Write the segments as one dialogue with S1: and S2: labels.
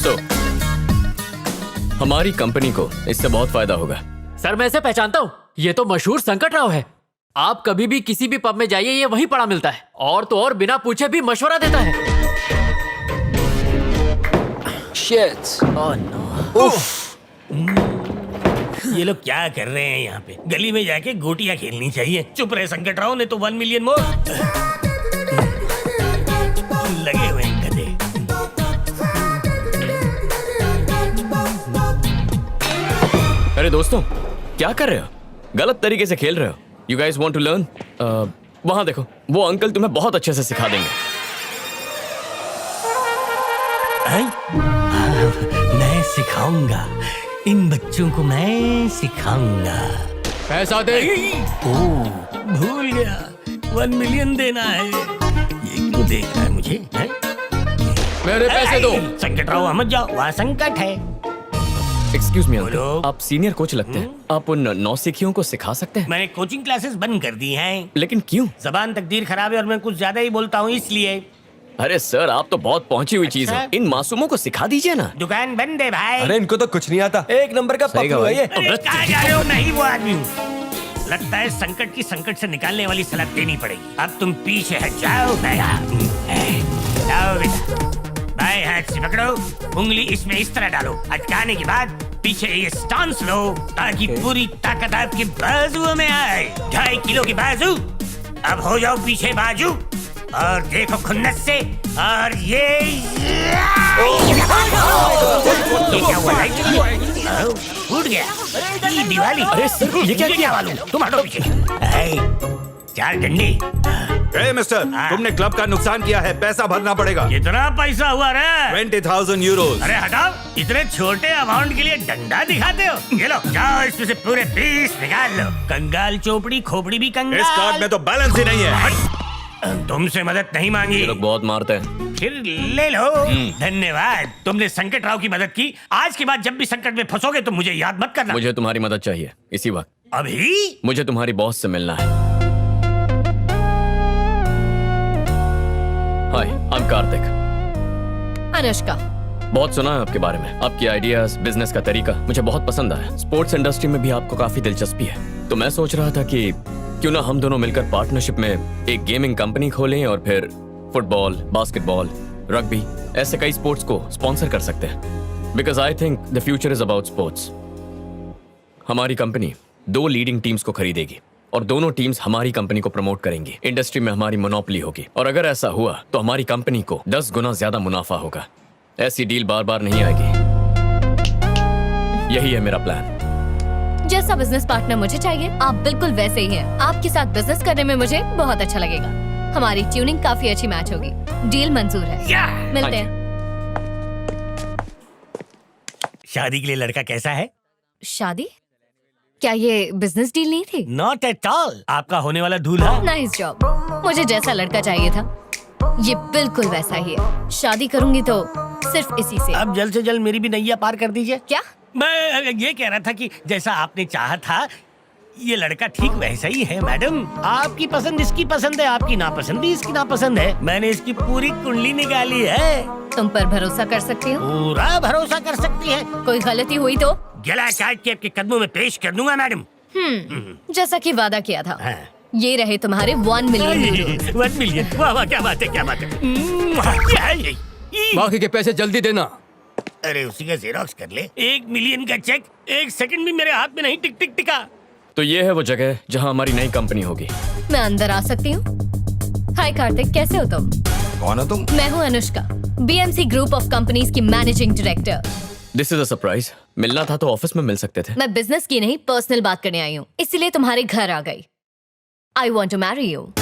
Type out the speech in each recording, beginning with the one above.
S1: So, हमारी company को इससे बहुत फायदा होगा।
S2: सर मैं इसे पहचानता हूँ, ये तो मशहूर संकट राव है। आप कभी भी किसी भी पब में जाइए, ये वहीं पड़ा मिलता है, और तो और बिना पूछे भी मशवरा देता है।
S1: Shit!
S2: Oh no!
S3: ये लोग क्या कर रहे हैं यहाँ पे? गली में जाके गोटियां खेलनी चाहिए। चुप रहे संकट राव, ने तो 1 मिलियन मोर लगे हुए हैं गधे।
S1: अरे दोस्तों, क्या कर रहे हो? गलत तरीके से खेल रहे हो। You guys want to learn? वहाँ देखो, वो अंकल तुम्हें बहुत अच्छे से सिखा देंगे।
S3: मैं सिखाऊंगा, इन बच्चों को मैं सिखाऊंगा।
S2: पैसा दे।
S3: भूल गया, 1 मिलियन देना है। ये क्यों देख रहा है मुझे? है?
S2: मेरे पैसे दो।
S3: संकट राव मत जाओ, वहाँ संकट है।
S1: एक्सक्यूज मी
S3: बोलो।
S1: अंकल, आप सीनियर कोच लगते हैं। आप उन नौसिखियों को सिखा सकते हैं?
S3: मैंने कोचिंग क्लासेस बंद कर दी हैं।
S1: लेकिन क्यों?
S3: जबान तकदीर खराब है और मैं कुछ ज्यादा ही बोलता हूँ इसलिए।
S1: अरे सर, आप तो बहुत पहुंची हुई चीज है। इन मासूमों को सिखा दीजिए ना।
S3: दुकान बंद है भाई।
S4: अरे इनको तो कुछ नहीं आता, एक नंबर का
S1: सही
S4: पप्पू है ये।
S3: अरे कहाँ जा रहे हो? नहीं वो आदमी हूँ। लगता है संकट की संकट से निकालने वाली सलाह देनी पड़ेगी। अब तुम पीछे हट जाओ। जाओ बेटा, बाएं हाथ से पकड़ो, उंगली इसमें इस तरह डालो, अटकाने के बाद पीछे ये स्टांस लो ताकि पूरी ताकत आपके बाजुओं में आए। 2.5 किलो की बाजू, अब हो जाओ पीछे बाजू और देखो खुन्नस से। और ये क्या हुआ? फूट गया। ये दिवाली।
S1: अरे सर, ये क्या किया?
S3: वालू तुम हटो पीछे। 4 डंडे।
S5: ए मिस्टर, तुमने क्लब का नुकसान किया है, पैसा भरना पड़ेगा।
S3: कितना पैसा हुआ रे?
S5: 20,000 यूरोज।
S3: अरे हटाओ, इतने छोटे अमाउंट के लिए डंडा दिखाते हो? ये लो, जाओ इसमें से पूरे 20 निकाल लो। कंगाल चोपड़ी खोपड़ी भी कंगाल।
S5: इस कार्ड में तो बैलेंस ही नहीं है।
S3: तुमसे मदद नहीं मांगी।
S1: ये लोग बहुत मारते हैं।
S3: फिर ले लो। धन्यवाद, तुमने संकट राव की मदद की। आज के बाद जब भी संकट में फंसोगे तो मुझे याद मत करना।
S1: मुझे तुम्हारी मदद चाहिए इसी वक्त।
S3: अभी?
S1: मुझे तुम्हारी बॉस से मिलना है। हाय, आई एम कार्तिक।
S6: अनुष्का।
S1: बहुत सुना है आपके बारे में। आपकी आइडियाज, बिजनेस का तरीका मुझे बहुत पसंद आया। स्पोर्ट्स इंडस्ट्री में भी आपको काफी दिलचस्पी है, तो मैं सोच रहा था कि क्यों ना हम दोनों मिलकर पार्टनरशिप में एक गेमिंग कंपनी खोलें और फिर फुटबॉल, बास्केटबॉल, रग्बी, ऐसे कई स्पोर्ट्स को स्पॉन्सर कर सकते हैं। Because I think the future is about sports. हमारी कंपनी 2 लीडिंग टीम्स को खरीदेगी और दोनों टीम्स हमारी कंपनी को प्रमोट करेंगी। इंडस्ट्री में हमारी मोनोपोली होगी और अगर ऐसा हुआ तो हमारी कंपनी को 10 गुना ज्यादा मुनाफा होगा। ऐसी डील बार बार नहीं आएगी। यही है मेरा प्लान।
S6: जैसा बिजनेस पार्टनर मुझे चाहिए, आप बिल्कुल वैसे ही हैं। आपके साथ बिजनेस करने में मुझे बहुत अच्छा लगेगा। हमारी ट्यूनिंग काफी अच्छी मैच होगी। डील मंजूर है। मिलते हैं।
S3: शादी के लिए लड़का कैसा है?
S6: शादी? क्या ये बिजनेस डील नहीं थी?
S3: Not at all. आपका होने वाला दूल्हा।
S6: Nice job. मुझे जैसा लड़का चाहिए था, ये बिल्कुल वैसा ही है। शादी करूंगी तो सिर्फ इसी से।
S3: अब जल्द से जल्द मेरी भी नैया पार कर दीजिए।
S6: क्या?
S3: मैं ये कह रहा था कि जैसा आपने चाहा था, ये लड़का ठीक वैसा ही है मैडम। आपकी पसंद इसकी पसंद है, आपकी नापसंद भी इसकी नापसंद है। मैंने इसकी पूरी कुंडली निकाली है।
S6: तुम पर भरोसा कर सकती हो?
S3: पूरा भरोसा कर सकती है।
S6: कोई गलती हुई तो
S3: गला काट के आपके कदमों में पेश कर दूंगा मैडम।
S6: जैसा कि वादा किया था।
S3: हाँ।
S6: ये रहे तुम्हारे 1 मिलियन यूरो।
S3: 1 मिलियन। वाह वाह, क्या बात है, क्या बात है। क्या है ये?
S2: बाकी के पैसे जल्दी देना।
S3: अरे उसी का जेरोक्स कर ले। 1 मिलियन का चेक 1 सेकंड भी मेरे हाथ में नहीं टिक टिक टिका।
S1: तो ये है वो जगह जहां हमारी नई कंपनी होगी।
S6: मैं अंदर आ सकती हूँ? हाय कार्तिक, कैसे हो तुम?
S4: कौन हो तुम?
S6: मैं हूँ Anushka, BMC group of companies की managing director.
S1: This is a surprise. मिलना था तो ऑफिस में मिल सकते थे।
S6: मैं बिजनेस की नहीं, पर्सनल बात करने आई हूँ, इसीलिए तुम्हारे घर आ गई। I want to marry you.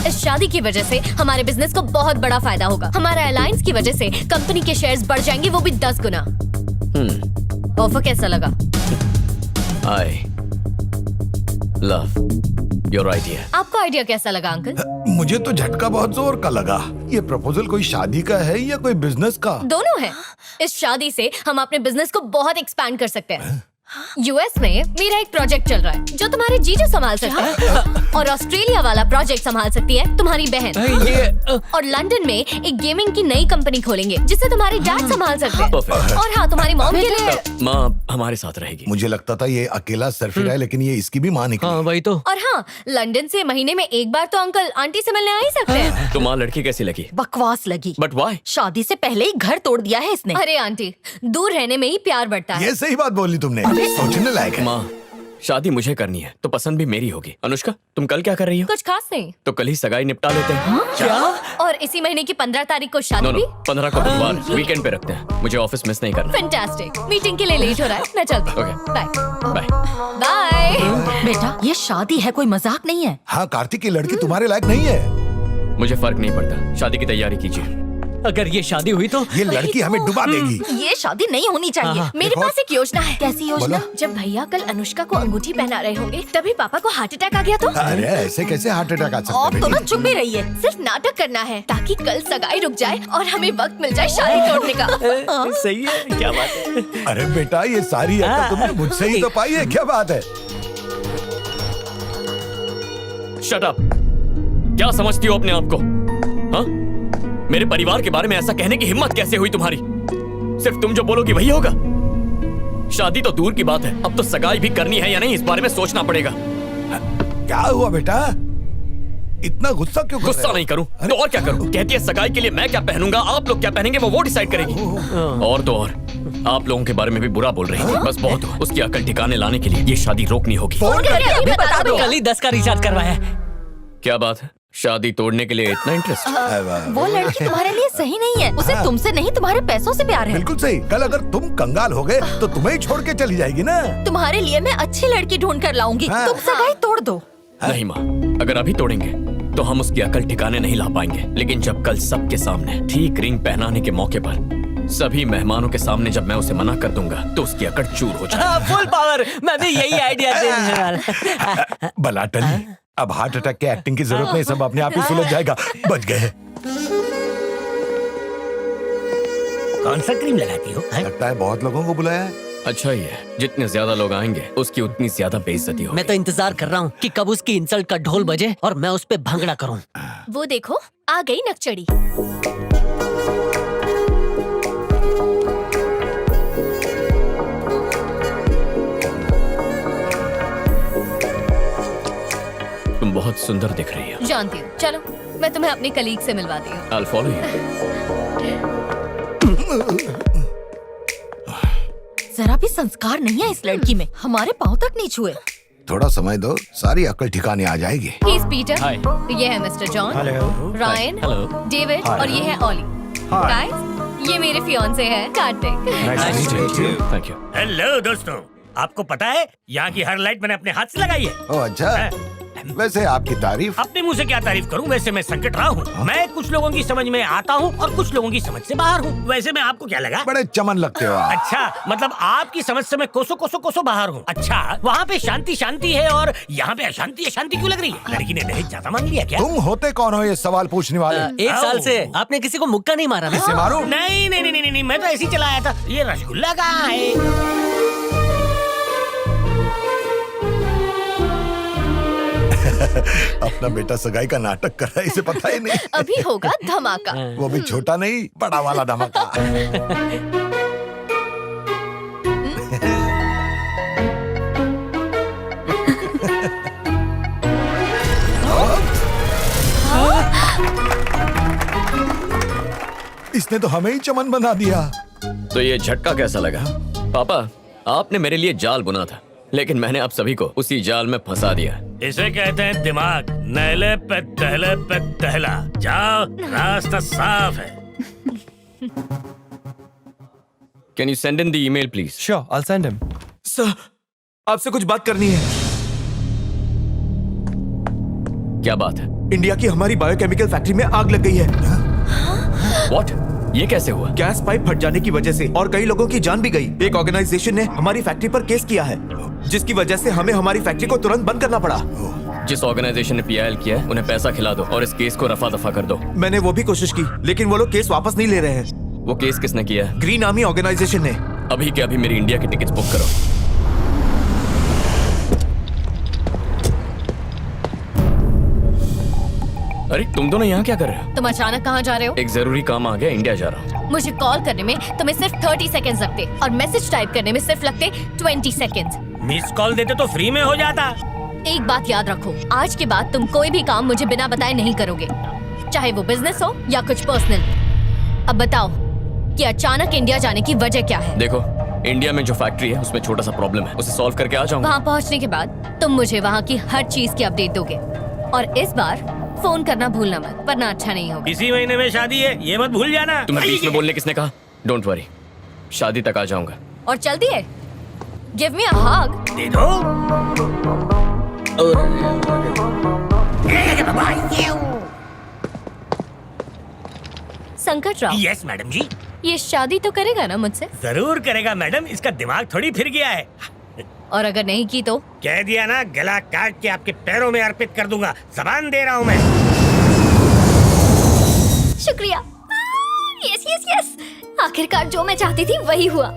S6: इस शादी की वजह से हमारे बिजनेस को बहुत बड़ा फायदा होगा। हमारा अलायंस की वजह से कंपनी के शेयर्स बढ़ जाएंगे, वो भी 10 गुना। ऑफर कैसा लगा?
S1: I love your idea.
S6: आपको आइडिया कैसा लगा अंकल?
S4: मुझे तो झटका बहुत जोर का लगा। ये प्रपोजल कोई शादी का है या कोई बिजनेस का?
S6: दोनों है। इस शादी से हम अपने बिजनेस को बहुत एक्सपैंड कर सकते हैं। यूएस में मेरा एक प्रोजेक्ट चल रहा है जो तुम्हारे जीजू संभाल सकते हैं और ऑस्ट्रेलिया वाला प्रोजेक्ट संभाल सकती है तुम्हारी बहन। और लंदन में एक गेमिंग की नई कंपनी खोलेंगे जिसे तुम्हारे डैड संभाल सकते हैं।
S1: Perfect.
S6: और हाँ, तुम्हारी मॉम के लिए
S1: माँ हमारे साथ रहेगी।
S4: मुझे लगता था ये अकेला सर्फ है, लेकिन ये इसकी भी माँ निकली।
S2: हाँ वही तो।
S6: और हाँ, लंदन से महीने में एक बार तो अंकल आंटी से मिलने आ ही सकते हैं।
S1: तो माँ लड़की कैसी लगी?
S7: बकवास लगी।
S1: But why?
S7: शादी से पहले ही घर तोड़ दिया है इसने।
S6: अरे आंटी, दूर रहने में ही प्यार बढ़ता है।
S4: ये सही बात बोली तुमने, सोचने लायक है।
S1: माँ शादी मुझे करनी है तो पसंद भी मेरी होगी। अनुष्का तुम कल क्या कर रही हो?
S6: कुछ खास नहीं।
S1: तो कल ही सगाई निपटा लेते हैं।
S6: क्या? और इसी महीने की 15 तारीख को शादी
S1: नो
S6: भी?
S1: 15 को बुधवार वीकेंड पे रखते हैं। मुझे ऑफिस मिस नहीं करना।
S6: फैंटास्टिक। मीटिंग के लिए लेट हो रहा है, मैं चलती हूँ।
S1: Okay.
S6: Bye
S1: bye.
S6: बाय।
S7: बेटा ये शादी है, कोई मजाक नहीं है।
S4: हाँ, कार्तिक की लड़की तुम्हारे लायक नहीं है।
S1: मुझे फर्क नहीं पड़ता, शादी की तैयारी कीजिए।
S2: अगर ये शादी हुई तो
S4: ये लड़की हमें डुबा देगी।
S7: ये शादी नहीं होनी चाहिए।
S6: मेरे पास एक योजना है।
S7: कैसी योजना?
S6: जब भैया कल अनुष्का को अंगूठी पहना रहे होंगे तभी पापा को हार्ट अटैक आ गया तो?
S4: अरे ऐसे कैसे हार्ट अटैक आ सकता
S7: और
S4: है
S7: तो ना
S4: बेटी?
S7: चुप ही रहिए।
S6: सिर्फ नाटक करना है ताकि कल सगाई रुक जाए और हमें वक्त मिल जाए शादी तोड़ने का।
S2: सही है, क्या बात है।
S4: अरे बेटा, ये सारी अकल तुमने मुझसे ही तो पाई है, क्या बात है?
S1: Shut up. क्या समझती हो अपने आप को? हाँ? मेरे परिवार के बारे में ऐसा कहने की हिम्मत कैसे हुई तुम्हारी? सिर्फ तुम जो बोलोगी वही होगा। शादी तो दूर की बात है, अब तो सगाई भी करनी है या नहीं इस बारे में सोचना पड़ेगा।
S4: क्या हुआ बेटा, इतना गुस्सा क्यों कर रहे
S1: गुस्सा
S4: हो?
S1: नहीं करूं तो और क्या करूं? कहती है सगाई के लिए मैं क्या पहनूंगा, आप लोग क्या पहनेंगे वो डिसाइड करेगी। और तो और आप लोगों के बारे में भी बुरा बोल रही थी। बस बहुत हुआ। उसकी अकल ठिकाने लाने के लिए ये शादी रोकनी होगी।
S4: फोन करके
S6: अभी बता दो।
S2: कल ही 10 का रिचार्ज करवाया है।
S1: क्या बात है? शादी तोड़ने के लिए इतना इंटरेस्ट?
S7: वो लड़की तुम्हारे लिए सही नहीं है। उसे तुमसे नहीं तुम्हारे पैसों से प्यार है।
S4: बिल्कुल सही। कल अगर तुम कंगाल हो गए तो तुम्हें ही छोड़ के चली जाएगी ना।
S7: तुम्हारे लिए मैं अच्छी लड़की ढूंढ कर लाऊंगी।
S4: हाँ।
S7: तुम सगाई तोड़ दो।
S1: नहीं माँ, अगर अभी तोड़ेंगे तो हम उसकी अकल ठिकाने नहीं ला पाएंगे। लेकिन जब कल सबके सामने ठीक रिंग पहनाने के मौके पर सभी मेहमानों के सामने जब मैं उसे मना कर दूंगा तो उसकी अकड़ चूर हो जाएगी।
S2: Full power. मैं भी यही आइडिया देने वाला।
S4: भला टली, अब हार्ट अटैक के एक्टिंग की जरूरत नहीं, सब अपने आप ही सुलझ जाएगा। बच गए।
S3: कौन सा क्रीम लगाती हो?
S4: लगता है बहुत लोगों को बुलाया है।
S1: अच्छा ही है, जितने ज्यादा लोग आएंगे उसकी उतनी ज्यादा बेइज्जती होगी।
S2: मैं तो इंतजार कर रहा हूँ कि कब उसकी इंसल्ट का ढोल बजे और मैं उस पे भंगड़ा करूँ।
S6: वो देखो आ गई नकचड़ी।
S1: तुम बहुत सुंदर दिख रही हो।
S6: जानती हूँ, चलो मैं तुम्हें अपने कलीग से मिलवाती हूँ।
S1: I'll follow you।
S7: जरा भी संस्कार नहीं है इस लड़की में। हमारे पाँव तक नहीं छुए।
S4: थोड़ा समय दो, सारी अकल ठिकाने आ जाएगी।
S6: He is Peter,
S1: Hi.
S6: ये है mister John, Ryan,
S1: Hello.
S6: David और ये है ओली। गाइस, ये मेरे फियांसे हैं कार्तिक।
S1: Thank you।
S3: हेलो दोस्तों, आपको पता है यहाँ की हर लाइट मैंने अपने हाथ से लगाई है।
S4: ओ अच्छा, वैसे आपकी तारीफ।
S3: अपने मुंह से क्या तारीफ करूं? वैसे मैं संकट रहा हूँ। मैं कुछ लोगों की समझ में आता हूँ और कुछ लोगों की समझ से बाहर हूँ। वैसे मैं आपको क्या लगा?
S4: बड़े चमन लगते हो आप।
S3: अच्छा, मतलब आपकी समझ से मैं कोसों बाहर हूँ। अच्छा, वहाँ पे शांति शांति है और यहाँ पे अशांति अशांति क्यों लग रही है? लड़की ने दहेज ज्यादा मांग लिया क्या?
S4: तुम होते कौन हो ये सवाल पूछने वाले?
S2: 1 साल से आपने किसी को मुक्का नहीं मारा ना?
S4: इसे मारो।
S3: नहीं नहीं नहीं नहीं, मैं तो ऐसे ही चलाया था। ये रसगुल्ला कहाँ है?
S4: अपना बेटा सगाई का नाटक कर रहा है, इसे पता ही नहीं।
S6: अभी होगा धमाका।
S4: वो भी छोटा नहीं, बड़ा वाला धमाका। इसने तो हमें ही चमन बना दिया।
S1: तो ये झटका कैसा लगा? पापा, आपने मेरे लिए जाल बुना था, लेकिन मैंने आप सभी को उसी जाल में फंसा दिया।
S3: इसे कहते हैं दिमाग। नहले पे टहला। जाओ, रास्ता साफ है।
S1: Can you send in the email please?
S5: Sure, I'll send him. Sir, आपसे कुछ बात करनी है।
S1: क्या बात है?
S5: इंडिया की हमारी बायोकेमिकल फैक्ट्री में आग लग गई है।
S1: व्हाट? ये कैसे हुआ?
S5: गैस पाइप फट जाने की वजह से और कई लोगों की जान भी गई। एक ऑर्गेनाइजेशन ने हमारी फैक्ट्री पर केस किया है, जिसकी वजह से हमें हमारी फैक्ट्री को तुरंत बंद करना पड़ा।
S1: जिस ऑर्गेनाइजेशन ने पीआईएल किया है उन्हें पैसा खिला दो और इस केस को रफा दफा कर दो।
S5: मैंने वो भी कोशिश की, लेकिन वो लोग केस वापस नहीं ले रहे हैं।
S1: वो केस किसने किया है?
S5: ग्रीन आर्मी ऑर्गेनाइजेशन ने।
S1: अभी के अभी मेरी इंडिया की टिकट्स बुक करो। अरे तुम दोनों यहाँ क्या कर रहे हो?
S6: तुम अचानक कहाँ जा रहे हो?
S1: एक जरूरी काम आ गया, इंडिया जा रहा हूँ।
S6: मुझे कॉल करने में तुम्हें सिर्फ 30 सेकंड्स लगते और मैसेज टाइप करने में सिर्फ लगते 20 सेकंड्स।
S3: मिस कॉल देते तो फ्री में हो जाता।
S6: एक बात याद रखो, आज के बाद तुम कोई भी काम मुझे बिना बताए नहीं करोगे, चाहे वो बिजनेस हो या कुछ पर्सनल। अब बताओ कि अचानक इंडिया जाने की वजह क्या है?
S1: देखो, इंडिया में जो फैक्ट्री है उसमें छोटा सा प्रॉब्लम है, उसे सॉल्व करके आ जाऊंगा।
S6: वहाँ पहुँचने के बाद तुम मुझे वहाँ की हर चीज की अपडेट दोगे और इस बार फोन करना भूलना मत, वरना अच्छा नहीं होगा।
S3: इसी महीने में शादी है, ये मत भूल जाना।
S1: तुम्हें बीच में बोलने किसने कहा? डोंट वरी, शादी तक आ जाऊंगा।
S6: और चलती है, गिव मी अ हग।
S3: दे दो।
S6: संकट राव,
S3: यस मैडम जी।
S6: ये शादी तो करेगा ना मुझसे?
S3: जरूर करेगा मैडम, इसका दिमाग थोड़ी फिर गया है।
S6: और अगर नहीं की तो?
S3: कह दिया ना, गला काट के आपके पैरों में अर्पित कर दूंगा, जबान दे रहा हूँ मैं।
S6: शुक्रिया। यस यस यस, आखिरकार जो मैं चाहती थी वही हुआ।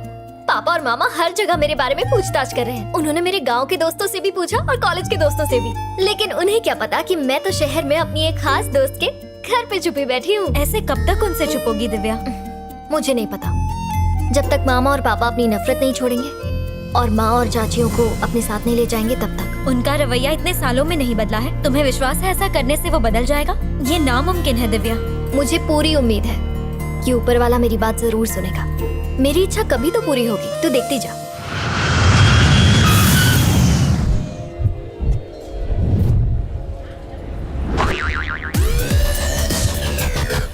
S6: पापा और मामा हर जगह मेरे बारे में पूछताछ कर रहे हैं। उन्होंने मेरे गांव के दोस्तों से भी पूछा और कॉलेज के दोस्तों से भी, लेकिन उन्हें क्या पता कि मैं तो शहर में अपनी एक खास दोस्त के घर पे छुपी बैठी हूँ। ऐसे कब तक उनसे छुपोगी दिव्या? मुझे नहीं पता। जब तक मामा और पापा अपनी नफरत नहीं छोड़ेंगे और माँ और चाचियों को अपने साथ नहीं ले जाएंगे तब तक। उनका रवैया इतने सालों में नहीं बदला है। तुम्हें विश्वास है ऐसा करने से वो बदल जाएगा? ये नामुमकिन है दिव्या। मुझे पूरी उम्मीद है कि ऊपर वाला मेरी बात जरूर सुनेगा। मेरी इच्छा कभी तो पूरी होगी, तू देखती जा।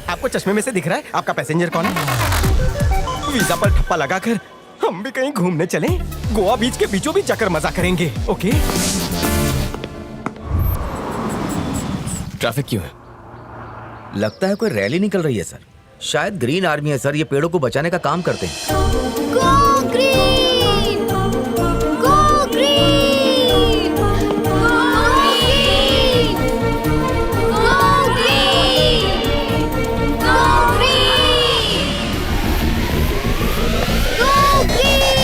S8: आपको चश्मे में से दिख रहा है आपका पैसेंजर कौन है? वीजा पर ठप्पा लगाकर हम भी कहीं घूमने चलें। गोवा बीच के बीचों बीच जाकर मजा करेंगे। ओके?
S1: ट्रैफिक क्यों है?
S5: लगता है कोई रैली निकल रही है सर। शायद ग्रीन आर्मी है सर, ये पेड़ों को बचाने का काम करते हैं।
S6: Go green! Go green! Go green! Go green! Go green! Go green!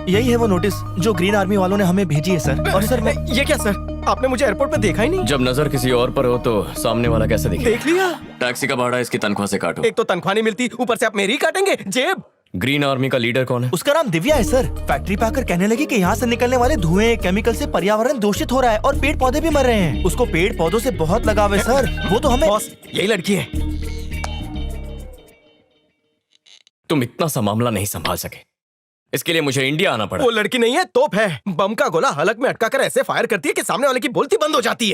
S8: यही है वो नोटिस जो ग्रीन आर्मी वालों ने हमें भेजी है सर। और सर मैं ये क्या सर, आपने मुझे एयरपोर्ट पे देखा ही नहीं।
S1: जब नजर किसी और पर हो तो सामने वाला कैसे दिखे?
S8: देख लिया।
S1: टैक्सी का भाड़ा इसकी तनख्वाह से काटो।
S8: एक तो तनख्वाह नहीं मिलती, ऊपर से आप मेरी काटेंगे जेब।
S1: ग्रीन आर्मी का लीडर कौन है?
S9: उसका नाम दिव्या है सर। फैक्ट्री पे आकर कहने लगी कि यहाँ से निकलने वाले धुएं केमिकल से पर्यावरण दूषित हो रहा है और पेड़ पौधे भी मर रहे हैं। उसको पेड़ पौधों से बहुत लगाव है सर। वो तो हमें
S8: बॉस, यही लड़की है।
S1: तुम इतना सा मामला नहीं संभाल सके, इसके लिए मुझे इंडिया आना पड़ा।
S8: वो लड़की नहीं है, तोप है। बम का गोला हलक में अटका कर ऐसे फायर करती है कि सामने वाले की बोलती बंद हो जाती है।